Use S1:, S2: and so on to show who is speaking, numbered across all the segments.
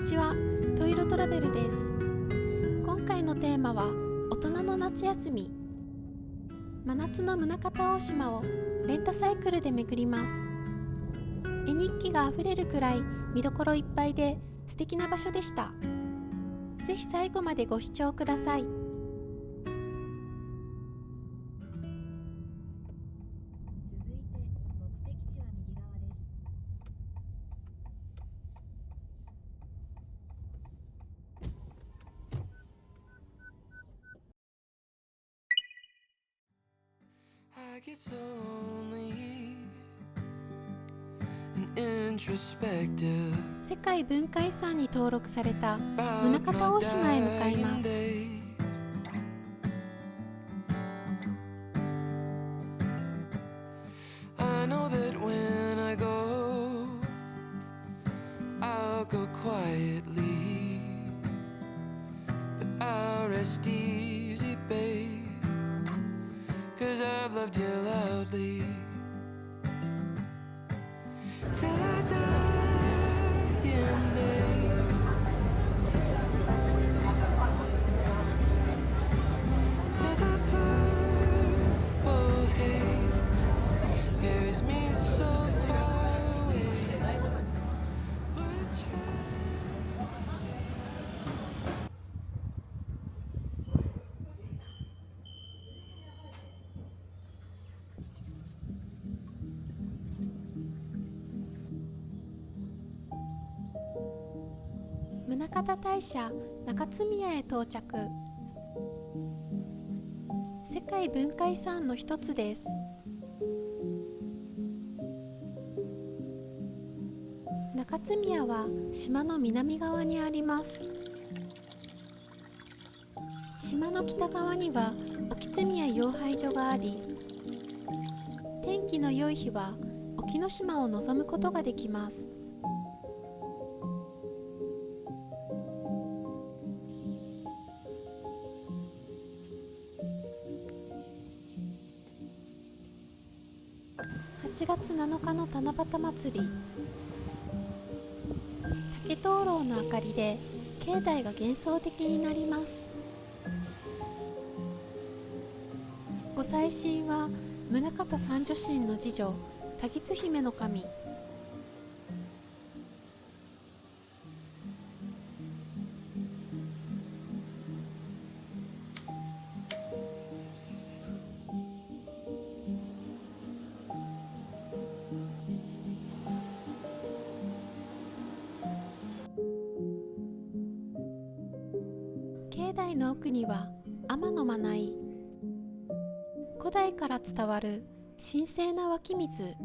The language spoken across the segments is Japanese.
S1: ちは、トイロトラベルです。今回のテーマは大人の夏休み。真夏の宗像大島をレンタサイクルで巡ります。絵日記があふれるくらい見どころいっぱいで素敵な場所でした。ぜひ最後までご視聴ください。世界文化遺産に登録された宗像大島へ向かいます。宗像大社中津宮へ到着。世界文化遺産の一つです。中津宮は島の南側にあります。島の北側には沖津宮養廃所があり、天気の良い日は沖ノ島を望むことができます。8月7日の七夕祭り。竹灯籠の明かりで境内が幻想的になります。ご祭神は宗像三女神の次女多木津姫の神。境内の奥には天の真名。古代から伝わる神聖な湧き水。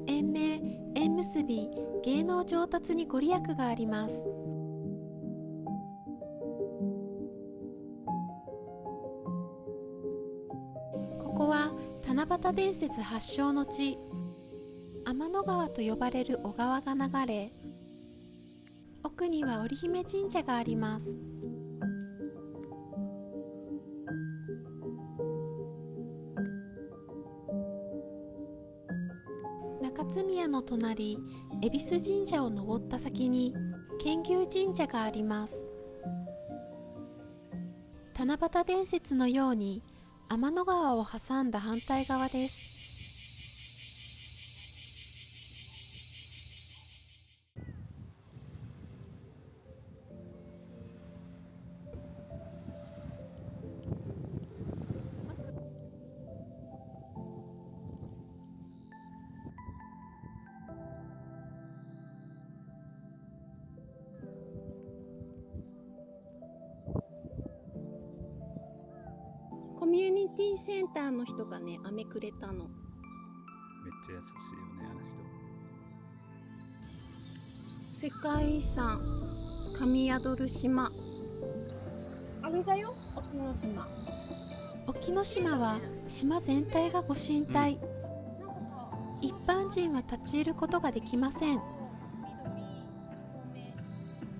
S1: 延命、縁結び、芸能上達にご利益があります。ここは七夕伝説発祥の地。天の川と呼ばれる小川が流れ、奥には織姫神社があります。中津宮の隣、恵比寿神社を登った先に建牛神社があります。七夕伝説のように天の川を挟んだ反対側です。コミュニティセンターの人がね、飴くれたの。
S2: めっちゃ優しいよね、あの人。
S1: 世界遺産神宿島。
S3: あれだよ、沖ノ島。
S1: 沖ノ島は島全体がご神体。一般人は立ち入ることができません。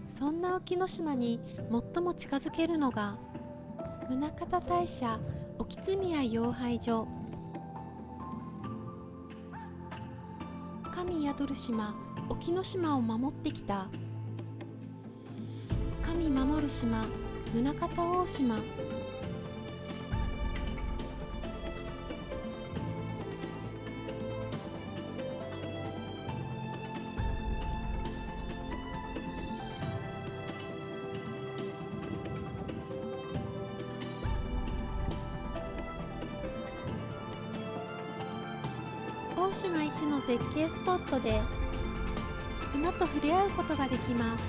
S1: そんな沖ノ島に最も近づけるのが宗像大社沖津宮養廃所。神宿る島沖ノ島を守ってきた神守る島宗像大島。大島一の絶景スポットで馬と触れ合うことができます。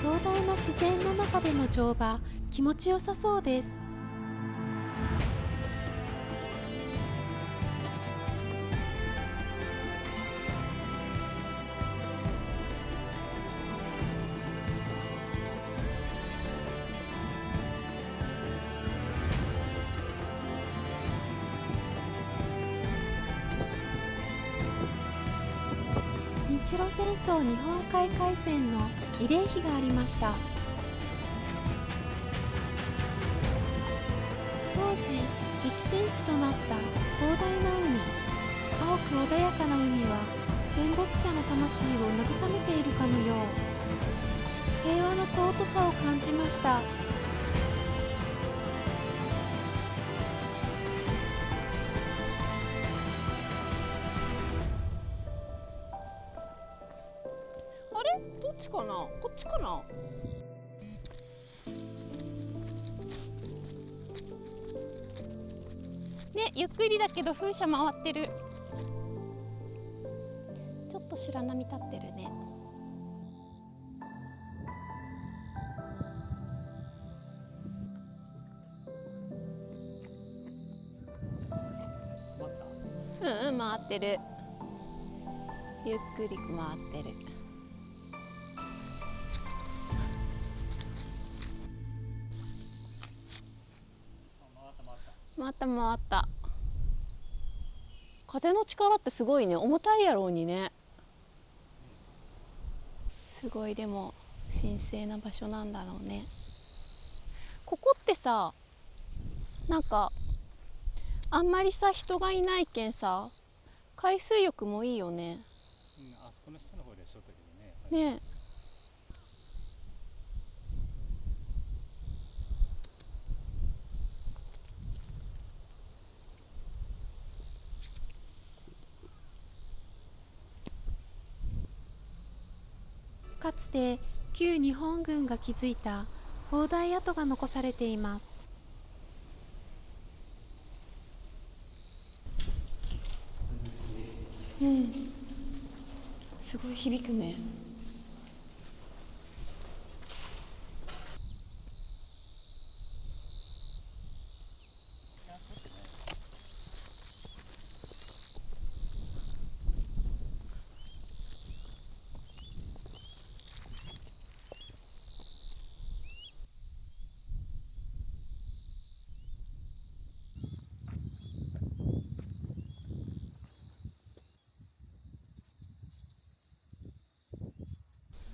S1: 壮大な自然の中での乗馬、気持ちよさそうです。日露戦争日本海海戦の慰霊碑がありました。当時激戦地となった広大な海、青く穏やかな海は戦没者の魂を慰めているかのよう、平和の尊さを感じました。
S3: あれどっちかな、こっちかな。ね、ゆっくりだけど風車回ってる。ちょっと白波立ってるね。うん、回ってる。ゆっくり回ってる。回った回った。風の力ってすごいね。重たいやろうにね。すごい、でも神聖な場所なんだろうね。ここってさ、なんかあんまりさ人がいないけんさ、海水浴もいいよね。
S2: あそこの下の方でしょったけどね。
S3: ねえ。
S1: かつて旧日本軍が築いた砲台跡が残されています。
S3: うん、すごい響くね。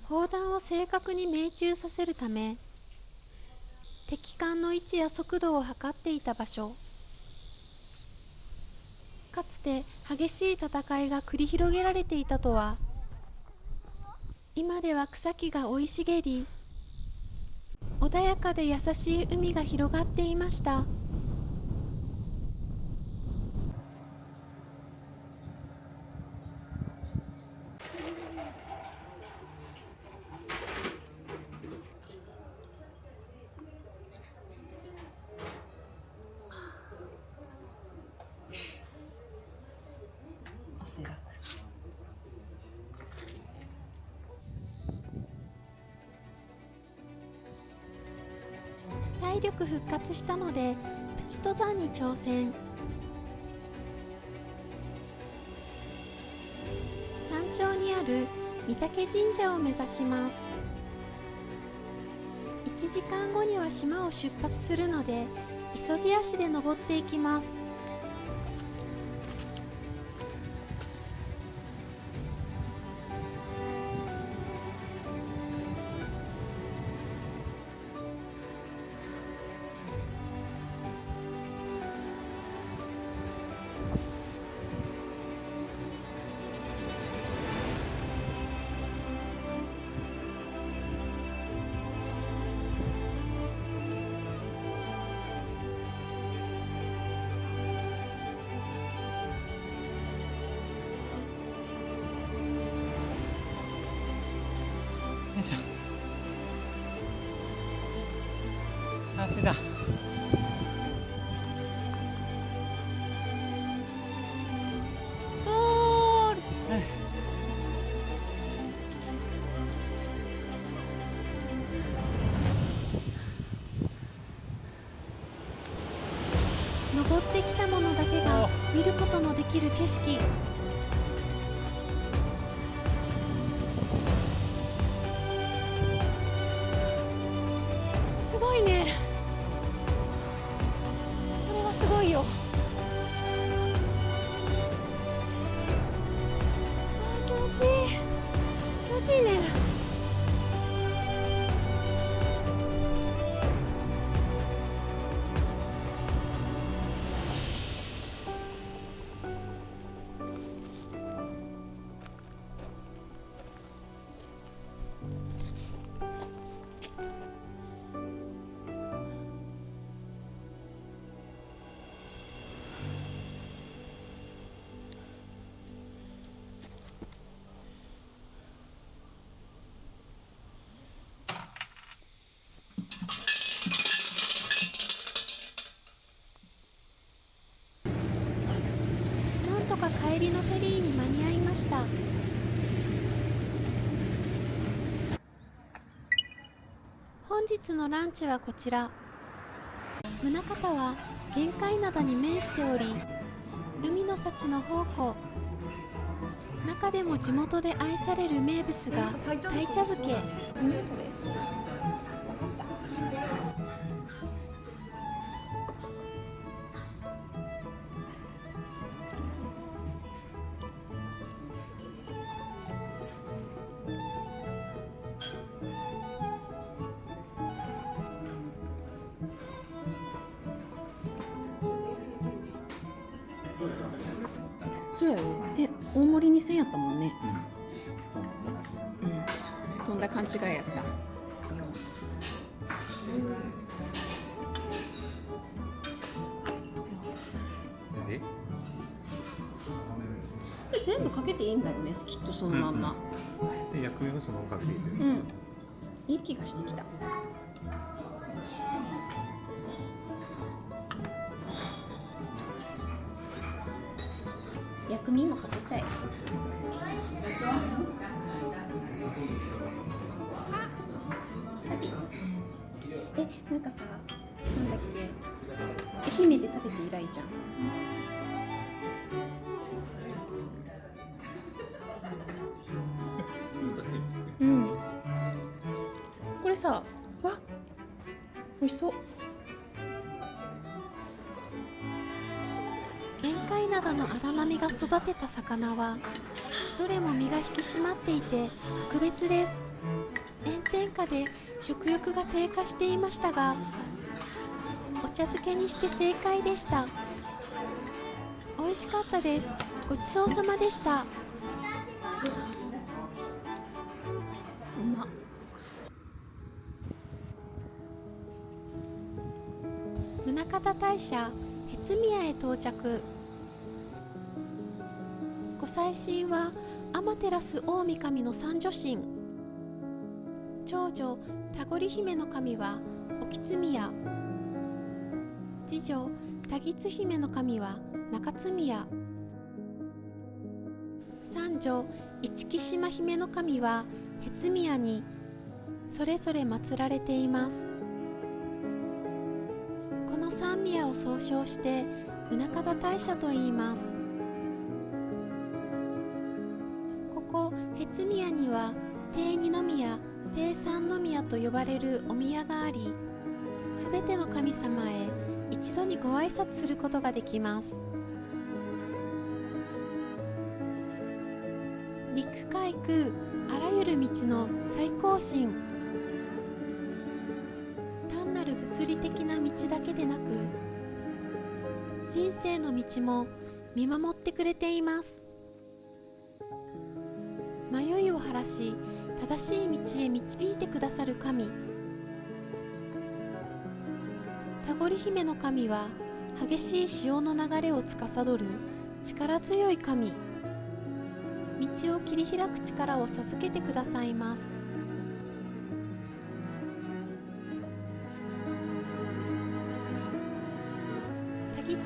S1: 砲弾を正確に命中させるため、敵艦の位置や速度を測っていた場所。かつて激しい戦いが繰り広げられていたとは。今では草木が生い茂り、穏やかで優しい海が広がっていました。
S3: 汗だく。
S1: 体力復活したのでプチ登山に挑戦。山頂にある御嶽神社を目指します。1時間後には島を出発するので急ぎ足で登っていきます。
S2: いしょ。足だ。
S3: ゴール。
S1: 登ってきたものだけが見ることのできる景色。
S3: すごいね。これはすごいよ。気持ちいい。気持ちいいね。
S1: なんとか帰りのフェリーに間に合いました。本日のランチはこちら。宗像は玄界灘に面しており、海の幸の宝庫。中でも地元で愛される名物が鯛茶漬け。
S4: そうやよ。で、大盛り2000やったもんね。うん。とんだ勘違いやった。
S2: で、
S4: これ全部かけていいんだよね。きっとそのまんま。
S2: で薬味もそのままかけていいという。
S4: うん。いい気がしてきた。薬味もかけちゃえ。サビ。なんかさ、なんだっけ、愛媛で食べて以来じゃん。うん。これさ、わ、美味しそう。
S1: 玄界灘の荒波が育てた魚はどれも身が引き締まっていて特別です。炎天下で食欲が低下していましたが、お茶漬けにして正解でした。美味しかったです。ごちそうさまでした。
S4: うまっ。
S1: 宗像大社辺津宮へ到着。ご祭神は天照大神の三女神。長女田堀姫の神は興津宮。次女多木姫の神は中津宮。三女市来島姫の神は辺津宮にそれぞれ祀られています。この三宮を総称して宗像大社と言います。ここ辺津宮には定二宮、定三宮と呼ばれるお宮があり、すべての神様へ一度にご挨拶することができます。陸海空あらゆる道の最高神。単なる物理的な道だけでなく、人生の道も見守ってくれています。迷いを晴らし、正しい道へ導いてくださる神。田堀姫の神は激しい潮の流れを司る力強い神。道を切り開く力を授けてくださいます。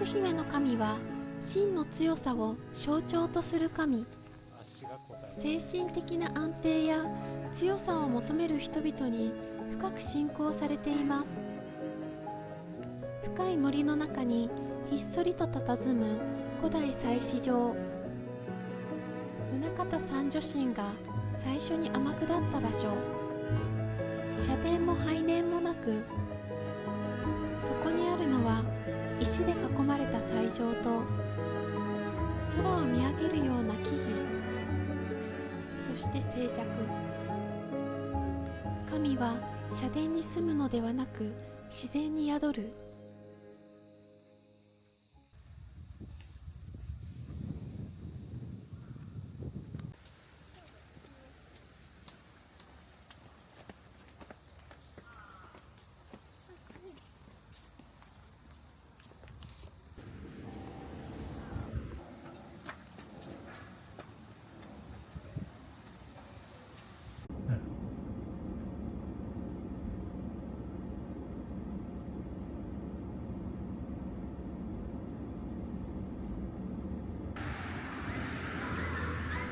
S1: つ姫の神は真の強さを象徴とする神。精神的な安定や強さを求める人々に深く信仰されています。深い森の中にひっそりと佇む古代祭祀場、宗像三女神が最初に天下った場所。社殿も拝殿もなく、そこにあるのは石で囲まれた斎場と空を見上げるような木々、そして静寂。神は社殿に住むのではなく自然に宿る。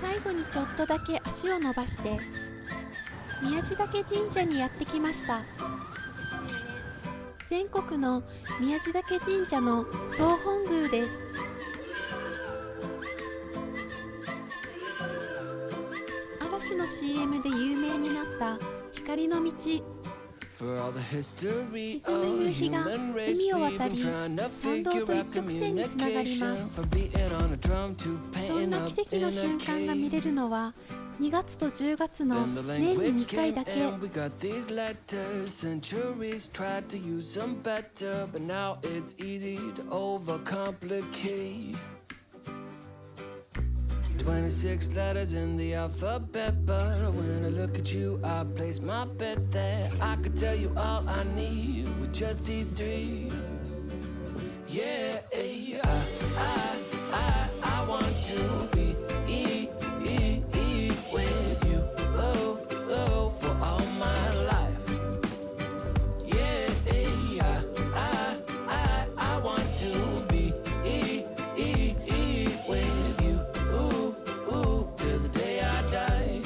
S1: 最後にちょっとだけ足を伸ばして宮地嶽神社にやってきました。全国の宮地嶽神社の総本宮です。嵐の CM で有名になった光の道。沈む夕日が海を渡り、参道と一直線につながります。そんな奇跡の瞬間が見れるのは2月と10月の年に2回だけ。
S5: 26 letters in the alphabet, but when I look at you, I place my bet that I could tell you all I need with just these three. Yeah, I want to be with you, for all my life. Yeah, I want to be with you. Till the day I die.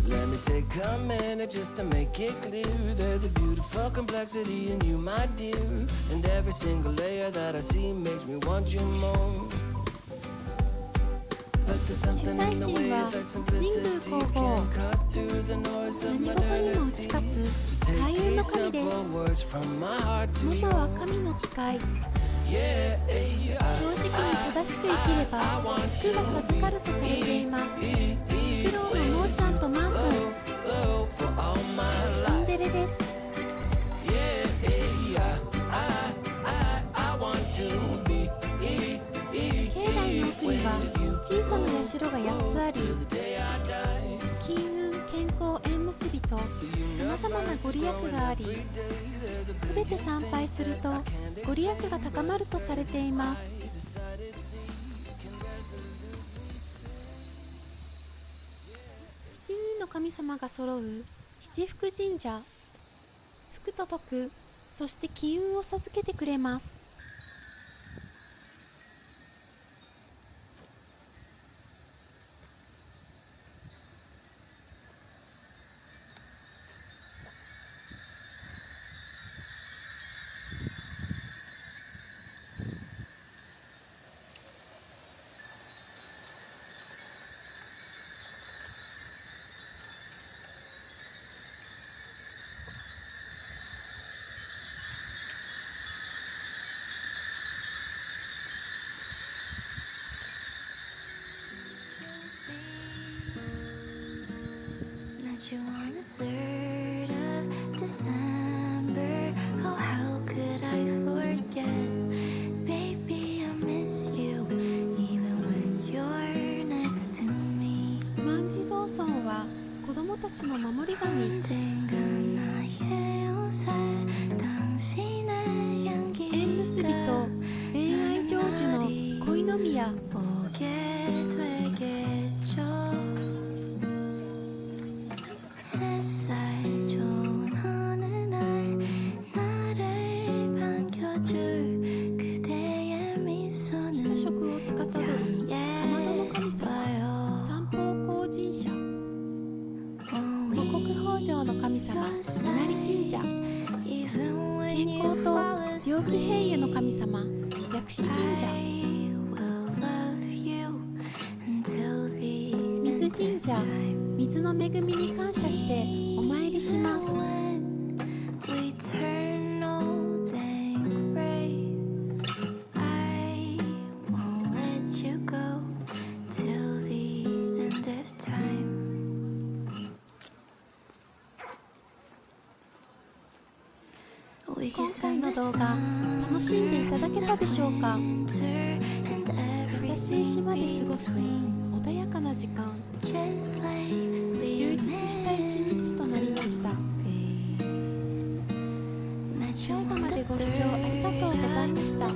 S5: Let me take a minute just to make it clear. There's a beautiful complexity in you, my dear. And every single layer that I see makes me want you more. But there's
S1: 主
S5: something
S1: 催
S5: in the
S1: 神
S5: way
S1: は
S5: that
S1: 神宮
S5: simplicity
S1: 皇后、
S5: can cut through the noise of
S1: 何事にも打ち
S5: modernity.
S1: 勝つ
S5: So
S1: 開
S5: take
S1: 運の
S5: these
S1: 神です。
S5: simple words from my heart to
S1: ママは
S5: yours.
S1: 神の使い。
S5: Yeah,
S1: 正直に正しく生きれば福が授かるとされています。フクロウのモーちゃんとマー君、
S5: for all my
S1: ツ
S5: life.
S1: ンデレです。
S5: I want to be
S1: 境内の奥には小さな社が8つあり、
S5: the day I die.
S1: 金運、健康、縁結びとさまざまなご利益があり、すべて参拝するとご利益が高まるとされています。7人の神様が揃う七福神社。福と徳、そして機運を授けてくれます。
S6: Met you on the 3rd of December. Oh, how could I forget? Baby, I miss you, even when you're next to me.
S1: 万事蔵尊は子供たちの守り神。
S6: 언젠간 나의 옷에 당신의 향기가
S1: 縁結びと恋愛成就の恋宮。
S6: 오게 되겠죠. 햇살 좋은 어느 날 나를 반겨줄
S1: 五穀豊穣の神様稲荷神社、健康と病気平癒の神様薬師神社、水神社、水の恵みに感謝してお参りします。今回の動画楽しんでいただけたでしょうか。優しい島で過ごす穏やかな時間、充実した一日となりました。最後までご視聴ありがとうございました。